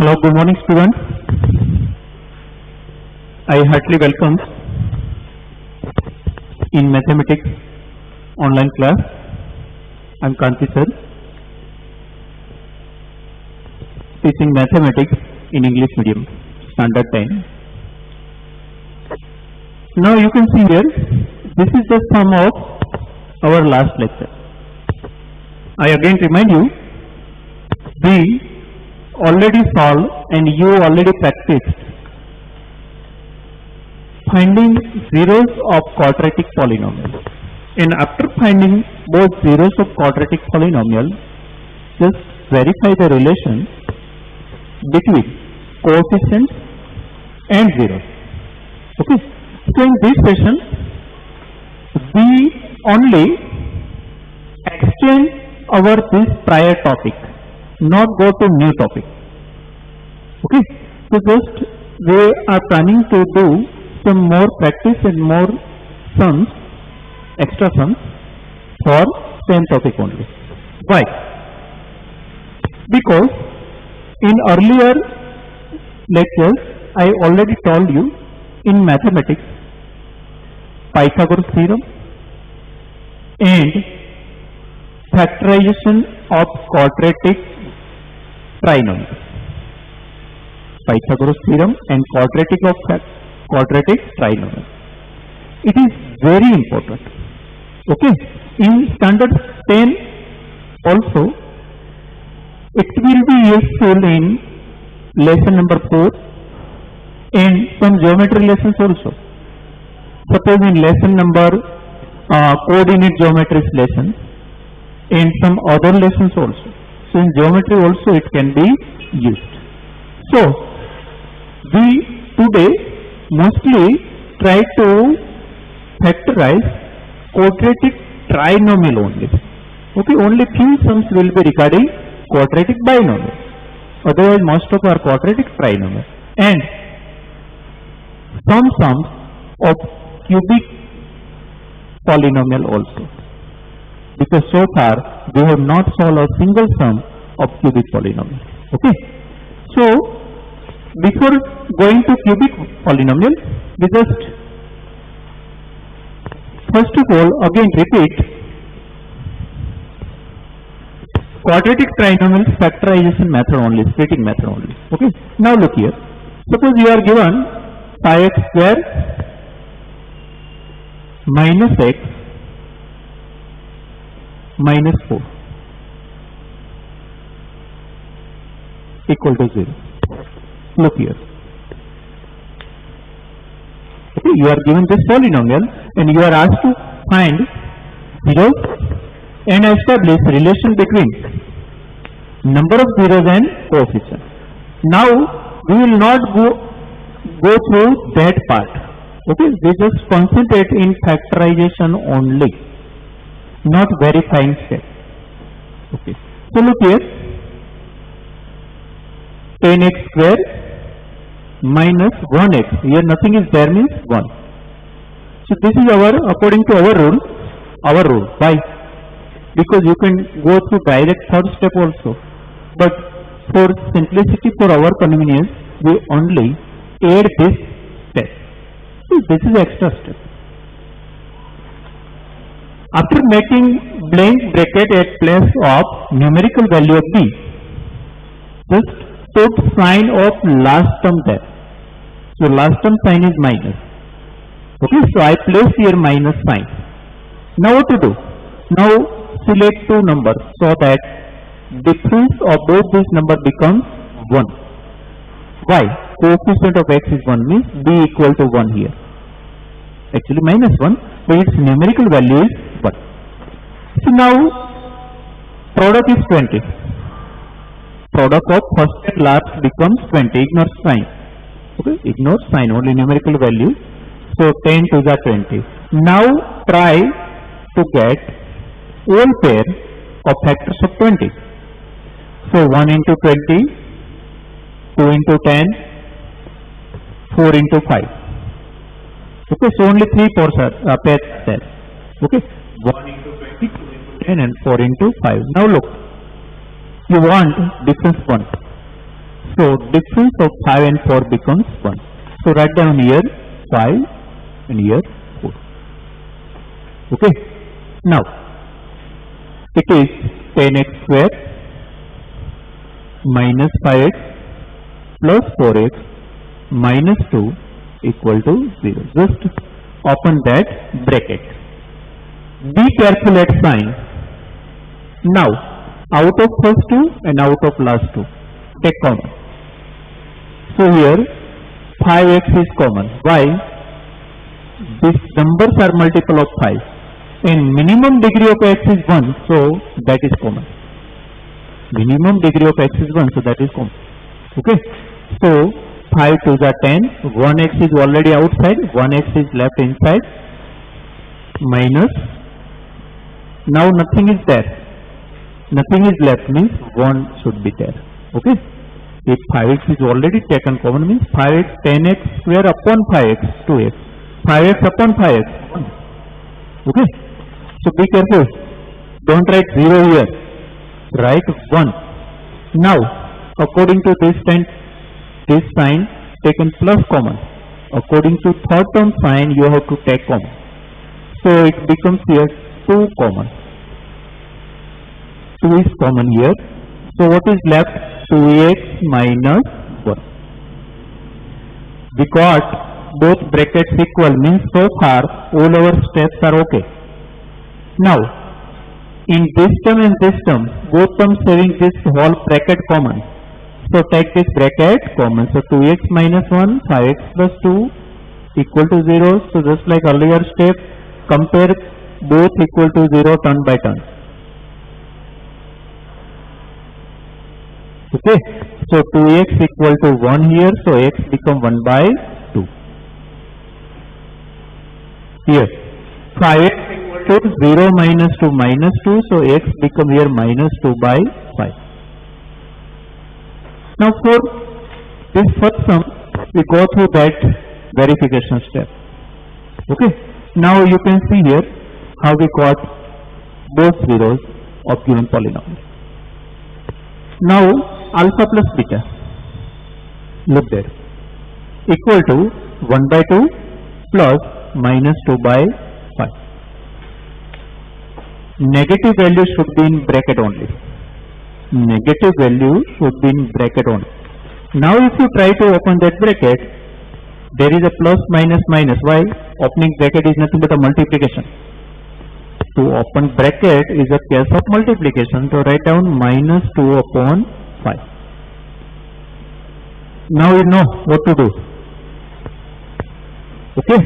Hello, good morning students. I heartily welcome in mathematics online class. I am Kanti sir, teaching mathematics in English medium, standard time. Now you can see here, this is the sum of our last lecture. I again remind you, we already solved and you already practiced finding zeros of quadratic polynomial. And after finding both zeros of quadratic polynomial, just verify the relation between coefficients and zeros. Okay. So in this session, we only extend our this prior topic, not go to new topic. Okay, so just we are planning to do some more practice and more sums, extra sums for same topic only. Why? Because in earlier lectures I already told you in mathematics Pythagoras theorem and factorization of quadratic trinomial. Pythagoras theorem and quadratic trinomial. It is very important. Okay. In standard 10 also, it will be useful in lesson number 4 and some geometry lessons also. Suppose in lesson number coordinate geometry lesson and some other lessons also. So in geometry also it can be used. So we today mostly try to factorize quadratic trinomial only. Okay, only few sums will be regarding quadratic binomial. Otherwise most of our quadratic trinomial and some sums of cubic polynomial also. Because so far we have not solved a single sum of cubic polynomial. Okay. So before going to cubic polynomial, we just first of all again repeat quadratic trinomial factorization method only, splitting method only. Okay. Now look here. Suppose you are given pi x square minus x minus 4 equal to 0. Look here. Okay, you are given this polynomial and you are asked to find zeros and establish relation between number of zeros and coefficient. Now we will not go through that part. Okay, we just concentrate in factorization only, not verifying step. Okay. So look here, 10x square minus 1x. Here nothing is there means 1. So this is our, according to our rule. Why? Because you can go through direct third step also. But for simplicity, for our convenience, we only add this step. So this is extra step. After making blank bracket at place of numerical value of b, just put sign of last term there. So last term sign is minus. Okay, so I place here minus sign. Now what to do? Now select two numbers so that difference of both these numbers becomes 1. Why? Coefficient of x is 1 means b equal to 1 here. Actually minus 1, but its numerical value is 1. So now product is 20. Product of first and last becomes 20. Ignore sign. Okay, ignore sign, only numerical value. So 10 to the 20. Now try to get whole pair of factors of 20. So 1 into 20, 2 into 10, 4 into 5. Okay, so only 3 pairs are there. Okay, 1 into 20, 2 into 10 and 4 into 5. Now look, you want difference 1. So difference of 5 and 4 becomes 1. So write down here 5 and here 4. Okay. Now it is 10x square minus 5x plus 4x minus 2 equal to 0. Just open that bracket. Be careful at sign. Now out of first two and out of last two, take common. So here 5x is common. Why? These numbers are multiple of 5 and minimum degree of x is 1, so that is common. Minimum degree of x is 1, so that is common. Okay. So 5 to the 10, 1x is already outside, 1x is left inside, minus, now nothing is there. Nothing is left means 1 should be there. Okay. If 5x is already taken common means 5x, 10x square upon 5x, 2x. 5x upon 5x, 1. Okay. So be careful. Don't write 0 here. Write 1. Now, according to this sign taken plus common. According to third term sign, you have to take common. So it becomes here 2 common. 2 is common here. So what is left? 2x minus 1. We got both brackets equal means so far all our steps are okay. Now in this term and this term, both terms having this whole bracket common. So take this bracket common. So 2x minus 1, 5x plus 2 equal to 0. So just like earlier step, compare both equal to 0 turn by turn. Okay. So 2x equal to 1 here. So x become 1 by 2. Here 5x equal to 0 minus 2 minus 2. So x become here minus 2 by 5. Now for this first sum, we go through that verification step. Okay. Now you can see here how we got both zeros of given polynomial. Now alpha plus beta, look there, equal to 1 by 2 plus minus 2 by 5. Negative value should be in bracket only. Negative value should be in bracket only. Now if you try to open that bracket, there is a plus minus minus. Why? Opening bracket is nothing but a multiplication. To open bracket is a case of multiplication. So write down minus 2 upon 5. Now you know what to do. Okay.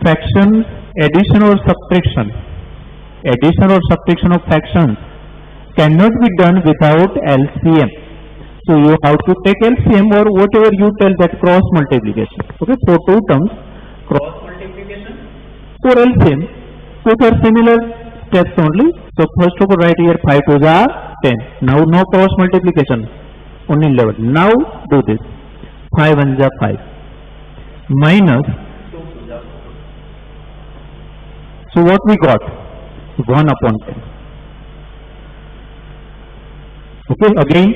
Fractions, addition or subtraction. Addition or subtraction of fractions cannot be done without LCM. So you have to take LCM or whatever you tell, that cross multiplication. Okay, for two terms, cross multiplication for LCM. Both are similar steps only. So first of all, write here 5 to the 10. Now no cross multiplication, only 11. Now do this. 5 1 the 5 minus 2 to the 4. So what we got? 1 upon 10. Okay, again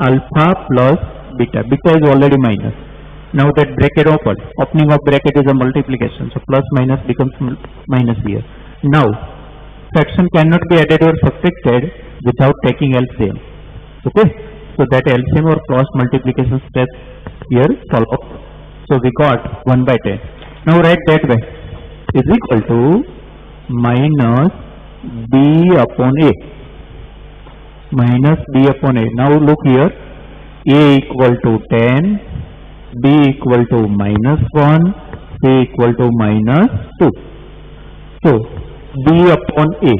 alpha plus beta. Beta is already minus. Now that bracket open. Opening of bracket is a multiplication. So plus minus becomes minus here. Now fraction cannot be added or subtracted without taking LCM. Okay. So that LCM or cross multiplication step here follow. So we got 1 by 10. Now write that way is equal to minus b upon a. Minus b upon a. Now look here, a equal to 10, b equal to minus 1, c equal to minus 2. So b upon a.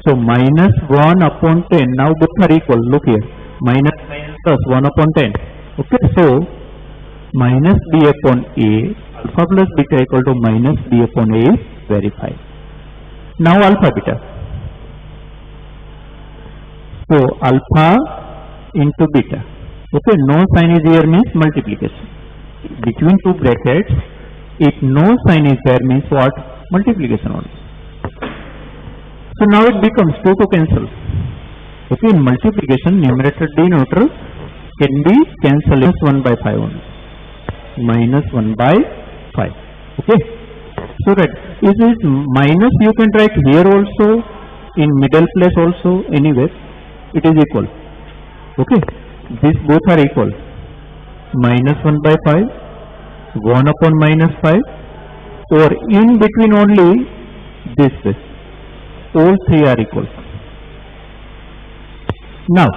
So minus 1 upon 10. Now both are equal. Look here, minus plus 1 upon 10. Okay, so minus b upon a, alpha plus beta equal to minus b upon a is verified. Now alpha beta. So alpha into beta. Okay, no sign is here means multiplication. Between two brackets, if no sign is there means what? Multiplication only. So now it becomes 2 to cancel. Okay, in multiplication numerator denominator can be cancelled. Minus 1 by 5 only. Minus 1 by 5. Okay. So that is minus you can write here also, in middle place also, anywhere. It is equal. Okay. These both are equal. Minus 1 by 5, 1 upon minus 5, or in between only this way. All three are equal. Now,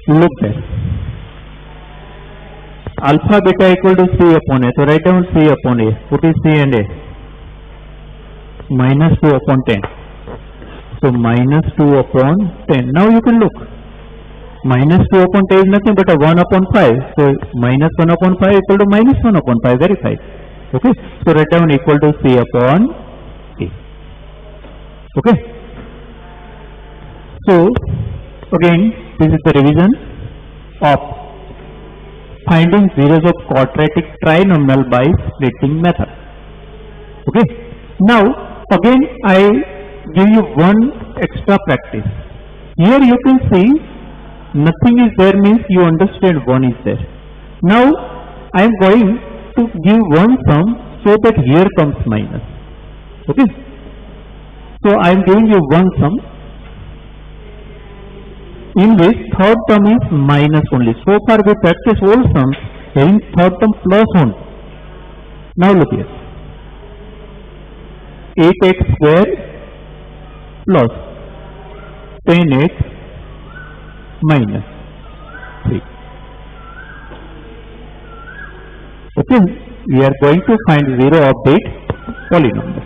look there. Alpha beta equal to C upon A. So write down C upon A. What is C and A? Minus 2 upon 10. So minus 2 upon 10. Now you can look. Minus 2 upon 10 is nothing but a 1 upon 5. So minus 1 upon 5 equal to minus 1 upon 5. Verify. Okay. So write down equal to C upon A. Okay. So again, this is the revision of finding zeros of quadratic trinomial by splitting method. Okay. Now again I give you one extra practice. Here you can see nothing is there means you understand one is there. Now I am going to give one sum so that here comes minus. Okay. So I am giving you one sum in which third term is minus only. So far we practice all sums having third term plus only. Now look here. 8x square plus 10x minus 3. Okay, we are going to find zero of that polynomial.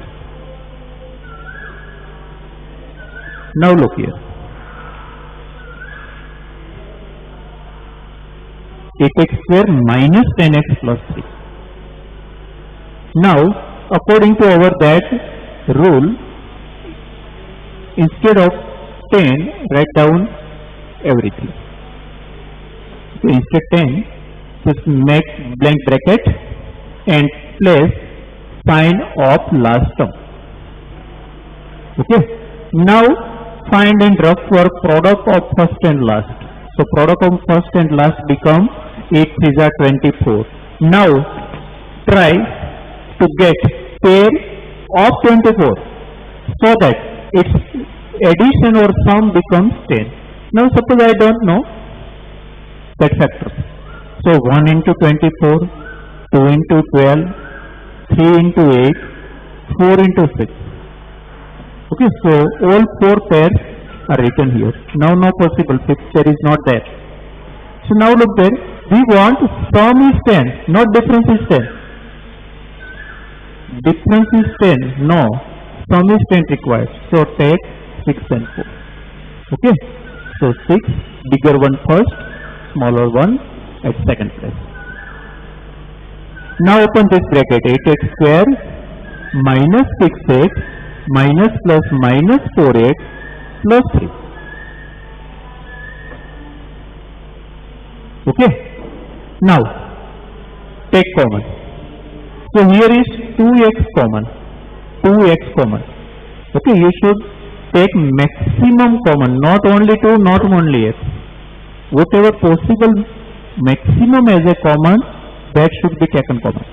Now look here. 8x square minus 10x plus 3. Now, according to our that rule, instead of 10, write down everything. So instead 10, just make blank bracket and place sign of last term. Okay. Now find and rough work product of first and last. So product of first and last become 8 3s are 24. Now try to get pair of 24 so that its addition or sum becomes 10. Now suppose I don't know that factor. So 1 into 24, 2 into 12, 3 into 8, 4 into 6. Okay, so all 4 pairs are written here. Now no possible, fifth pair is not there. So now look there, we want sum is 10, not difference is 10. Difference is 10, no, sum is 10 required. So take 6 and 4. Okay, so 6, bigger one first, smaller one at second place. Now open this bracket, 8x square minus 6x minus plus minus 4x plus 3. Okay. Now take common. So here is 2x common. 2x common. Okay, you should take maximum common, not only 2, not only x. Whatever possible maximum as a common, that should be taken common.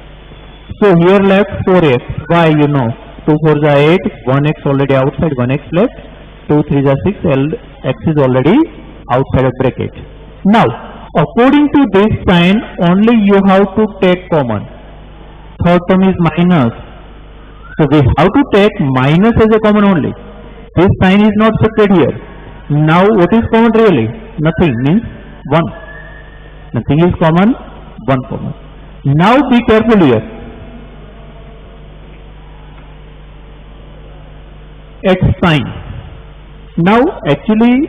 So here left 4x. Why? You know, 2 4s are 8, 1x already outside, 1x left, 2 3s are 6, x is already outside of bracket. Now, according to this sign, only you have to take common. Third term is minus. So we have to take minus as a common only. This sign is not separate here. Now what is common really? Nothing, means 1. Nothing is common, 1 common. Now be careful here. X sign. Now actually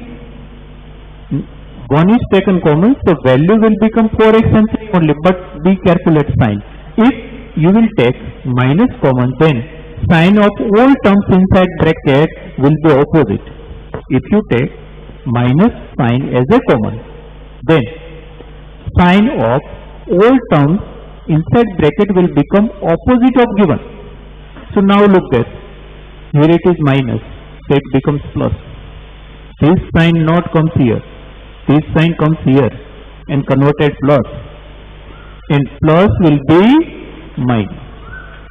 1 is taken common, so value will become 4x and 3 only, but be careful at sign. If you will take minus common, then sign of all terms inside bracket will be opposite. If you take minus sign as a common, then sign of all terms inside bracket will become opposite of given. So now look there. Here it is minus, so it becomes plus. This sign not comes here. This sign comes here and converted plus. And plus will be minus.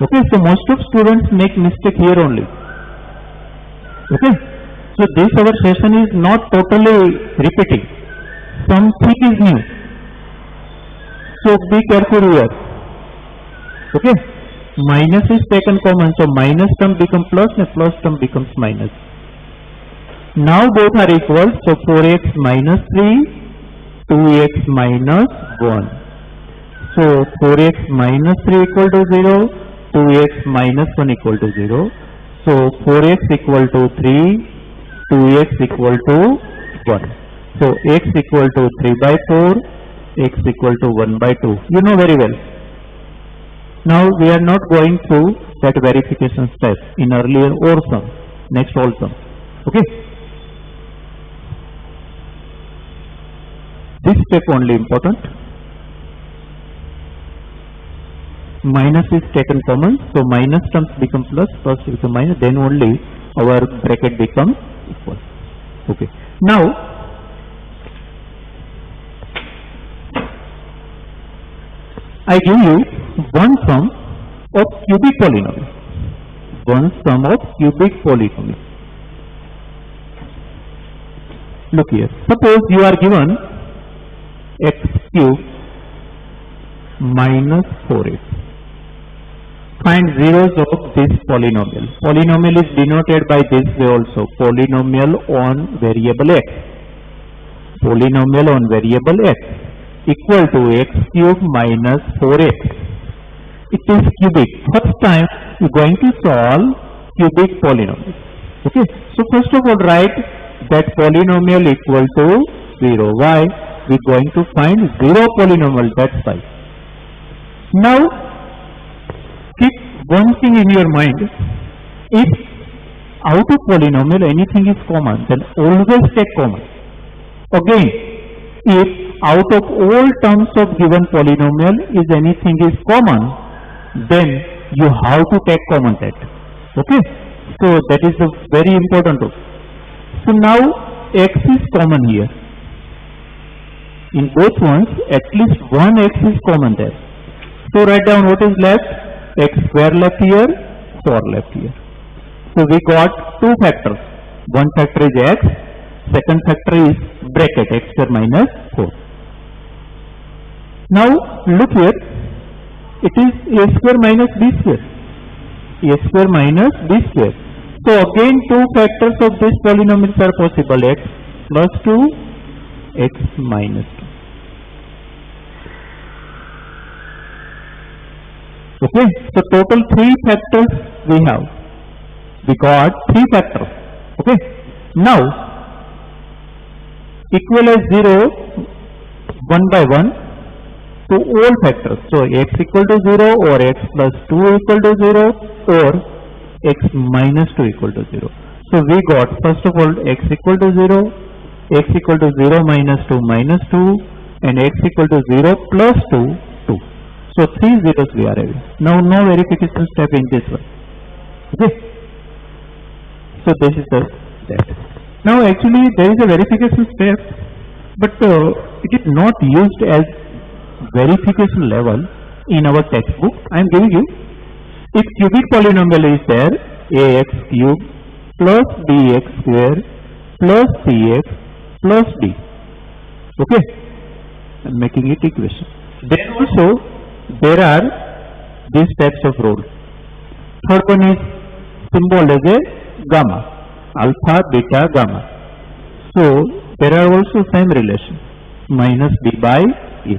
Okay, so most of students make mistake here only. Okay, so this our session is not totally repeating. Something is new. So be careful here. Okay, minus is taken common, so minus term becomes plus and plus term becomes minus. Now both are equal, so 4x minus 3, 2x minus 1. So 4x minus 3 equal to 0, 2x minus 1 equal to 0. So 4x equal to 3, 2x equal to 1. So x equal to 3 by 4, x equal to 1 by 2. You know very well. Now we are not going through that verification step in earlier or sum, next all sum. Okay. This step only important. Minus is taken common, so minus terms become plus, plus become minus, then only our bracket becomes equal. Okay. Now I give you one sum of cubic polynomial. One sum of cubic polynomial. Look here. Suppose you are given x cube minus 4x. Find zeros of this polynomial. Polynomial is denoted by this way also. Polynomial on variable x. Polynomial on variable x equal to x cube minus 4x. It is cubic. First time you are going to solve cubic polynomial. Okay. So first of all write that polynomial equal to 0. Why? We are going to find 0 polynomial, that's why. Now keep one thing in your mind. If out of polynomial anything is common, then always take common. Again, if out of all terms of given polynomial is anything is common, then you have to take common that. Okay, so that is a very important rule. So now x is common here. In both ones, at least one x is common there. So write down what is left. X square left here, 4 left here. So we got two factors. One factor is x, second factor is bracket x square minus 4. Now look here, it is a square minus b square. A square minus b square. So again two factors of this polynomials are possible, x plus 2, x minus 2. Okay, so total 3 factors we have. We got 3 factors. Okay, now equal as 0 1 by 1 to all factors. So x equal to 0 or x plus 2 equal to 0 or x minus 2 equal to 0. So we got first of all x equal to 0, x equal to 0 minus 2 minus 2 and x equal to 0 plus 2, 2. So 3 zeros we are having. Now no verification step in this one. Okay. So this is the step. Now actually there is a verification step, but it is not used as verification level in our textbook. I am giving you, if cubic polynomial is there, ax cube plus bx square plus cx plus d. Okay, I am making it equation. Then also there are these types of rules. Third one is symbol as a gamma, alpha, beta, gamma. So there are also same relation, minus b by a.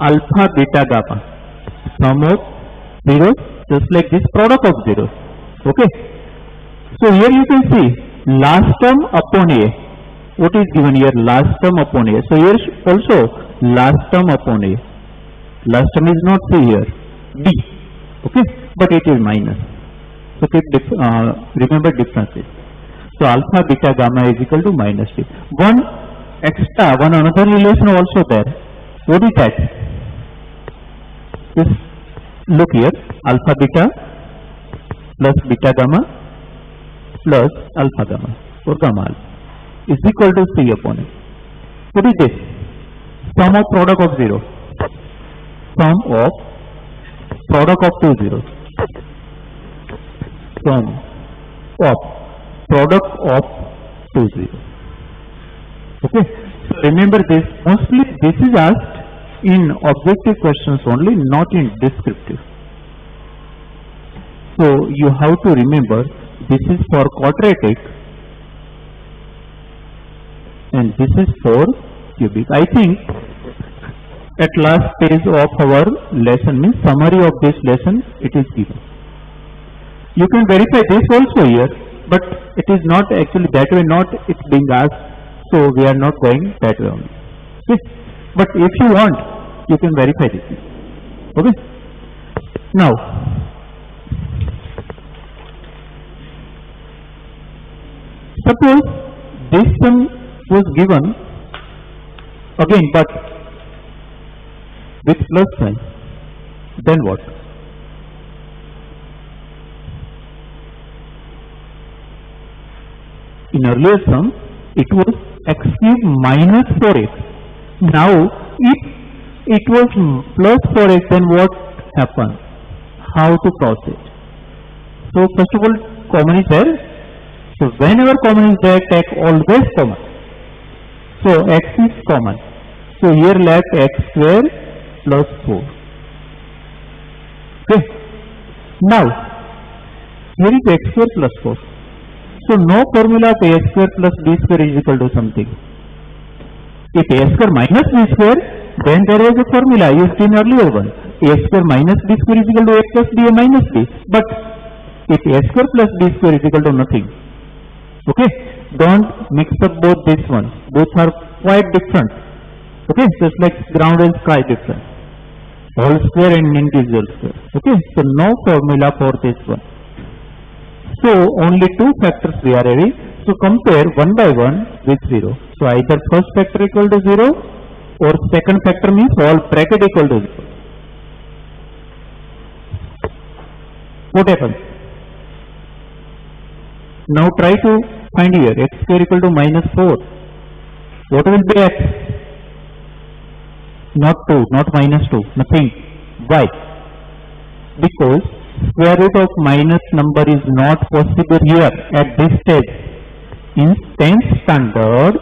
Alpha, beta, gamma, sum of zeros, just like this product of zeros. Okay. So here you can see last term upon a. What is given here? Last term upon a. So here also last term upon a. Last term is not c here, d. Okay, but it is minus. So keep remember differences. So alpha, beta, gamma is equal to minus d. One extra, one another relation also there. What is that? Just look here, alpha beta plus beta gamma plus alpha gamma or gamma alpha is equal to C upon A. What is this? Sum of product of 0. Sum of product of two zeros. Sum of product of two zeros. Okay. So remember this. Mostly this is asked in objective questions only, not in descriptive. So you have to remember this is for quadratic and this is for cubic. I think at last page of our lesson, means summary of this lesson, it is given. You can verify this also here, but it is not actually that way, not it's being asked, so we are not going that way only. Okay? But if you want, you can verify this. Okay? Now, suppose this sum was given again, but with plus sign, then what? In earlier sum, it was x cube minus 4x. Now, if it was plus 4x, then what happened? How to proceed? So, first of all, common is there. So, whenever common is there, take always common. So, x is common. So, here left x square plus 4. Okay. Now, here is x square plus 4. So, no formula of a square plus b square is equal to something. If a square minus b square, then there is a formula used in earlier one. A square minus b square is equal to a plus b minus b. But if a square plus b square is equal to nothing. Okay, don't mix up both these ones. Both are quite different. Okay, just like ground and sky different. Whole square and individual square. Okay, so no formula for this one. So only two factors we are having. So compare one by one with 0. So either first factor equal to 0 or second factor means all bracket equal to 0. What happens? Now try to find here x square equal to minus 4. What will be x? Not 2, not minus 2, nothing. Why? Because square root of minus number is not possible here at this stage. In 10th standard,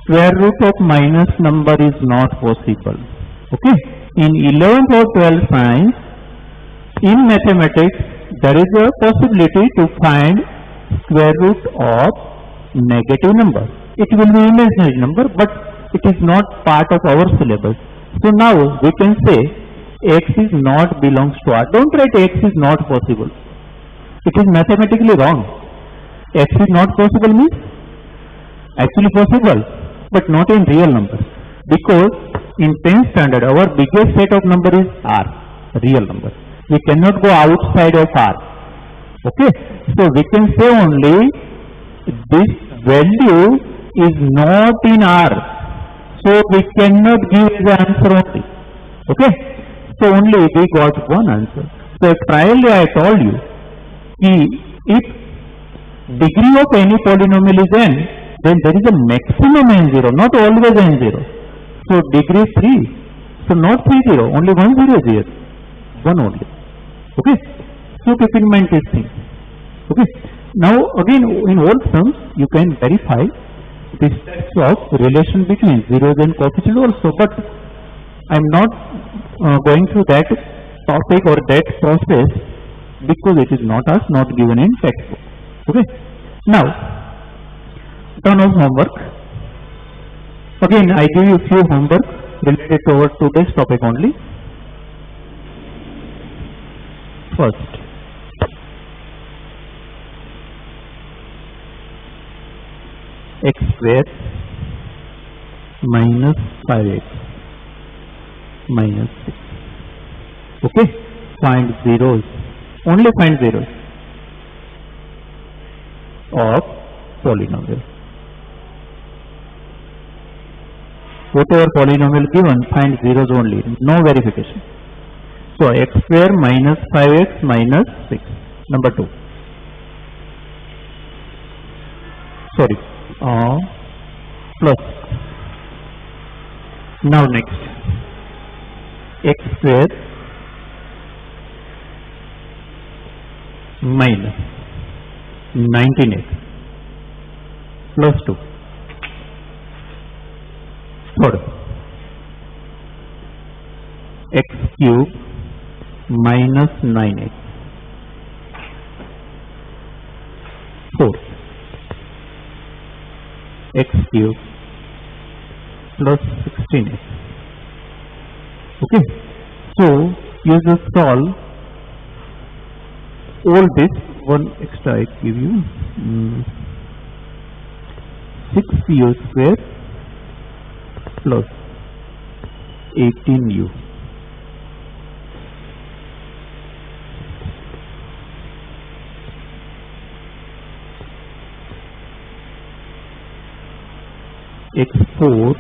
square root of minus number is not possible. Okay? In 11th or 12th science, in mathematics, there is a possibility to find square root of negative number. It will be imaginary number, but it is not part of our syllabus. So now we can say x is not belongs to R. Don't write x is not possible. It is mathematically wrong. X is not possible means actually possible, but not in real numbers. Because in 10th standard, our biggest set of number is R, real number. We cannot go outside of R. Okay, so we can say only this value is not in R. So we cannot give the answer only. Okay, so only we got one answer. So priorly I told you, if degree of any polynomial is n, then there is a maximum n0, not always n0. So degree 3. So not 3 0, only 1 0 is here. 1 only. Okay. So keep in mind this thing. Okay. Now again in all sums you can verify the steps of relation between zeros and coefficient also, but I am not going through that topic or that process because it is not us, not given in textbook. Okay. Now, turn of homework. Again, I give you a few homework related to this topic only. First, x square minus 5x minus 6. Okay, find zeros. Only find zeros of polynomial. Whatever polynomial given, find zeros only, no verification. So x square minus 5x minus 6. Number 2. sorry, plus. Now next, x square minus 19x plus 2. Third, x cube minus 9x. Fourth, x cube plus 16x. Okay, so you just solve all this. One extra I give you, 6u square plus 18u. x4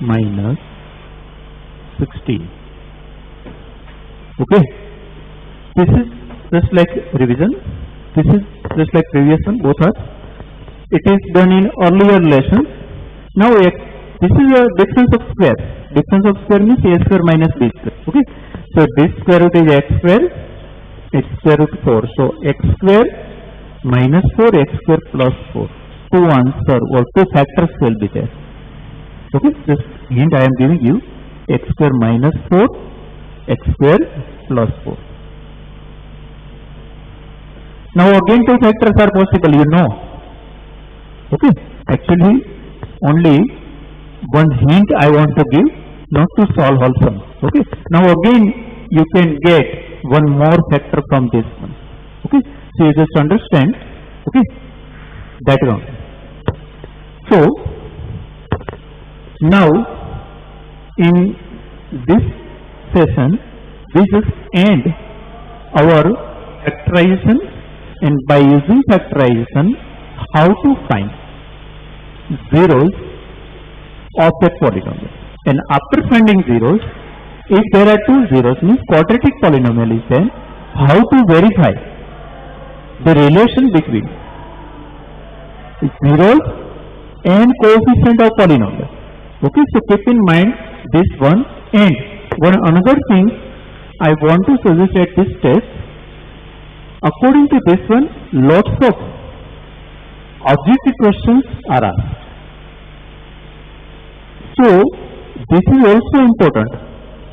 minus 16. Okay, this is just like revision. This is just like previous one. Both are. It is done in earlier lessons. Now this is a difference of square. Difference of square means a square minus b square. Okay, so this square root is x square. X square root 4. So x square minus 4, x square plus 4. Two answer or two factors will be there. Okay, this hint I am giving you: x square minus 4, x square plus 4. Now again two factors are possible, you know. Okay, actually only one hint I want to give, not to solve whole sum. Okay, now again you can get one more factor from this one. Okay, so you just understand. Okay, that one. So now in this session we just end our factorization, and by using factorization how to find zeros of a polynomial. And after finding zeros, if there are two zeros, means quadratic polynomial is there, how to verify the relation between zeros and coefficient of polynomial. Okay, so keep in mind this one. And one another thing I want to suggest at this test, according to this one, lots of objective questions are asked. So this is also important.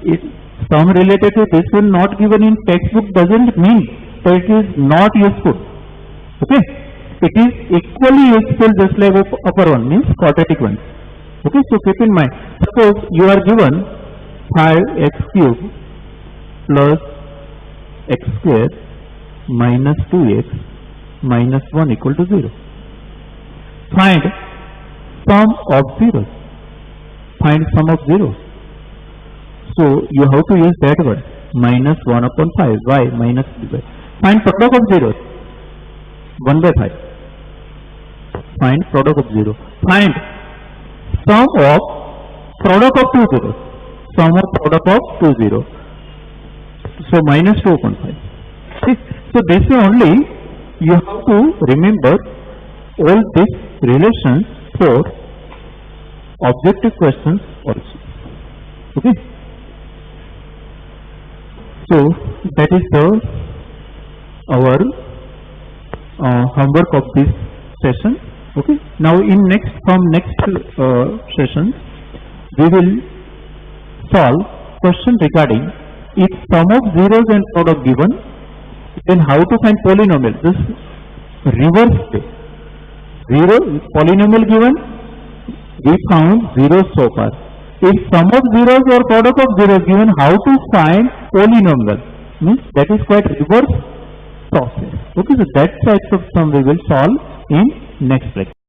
If some related to this one not given in textbook doesn't mean that it is not useful. Okay, it is equally useful just like upper one, means quadratic one. Okay, so keep in mind, suppose you are given 5x cube plus x square minus 2x minus 1 equal to 0. Find sum of zeros. Find sum of zeros. So you have to use that word, minus 1 upon 5, y minus 3y. Find product of zeros, 1 by 5. Find product of 0. Find sum of product of two zeros. Sum of product of two zeros. So minus 2 upon 5. See? So this way only you have to remember all these relations for objective questions also. Okay. So that is our homework of this session. Okay. Now in next session we will solve question regarding if sum of zeros and product given, then how to find polynomial. This reverse way. Zero polynomial given, we found zeros so far. If sum of zeros or product of zeros given, how to find polynomial, means that is quite reverse process. Okay, so that types of sum we will solve in next lecture.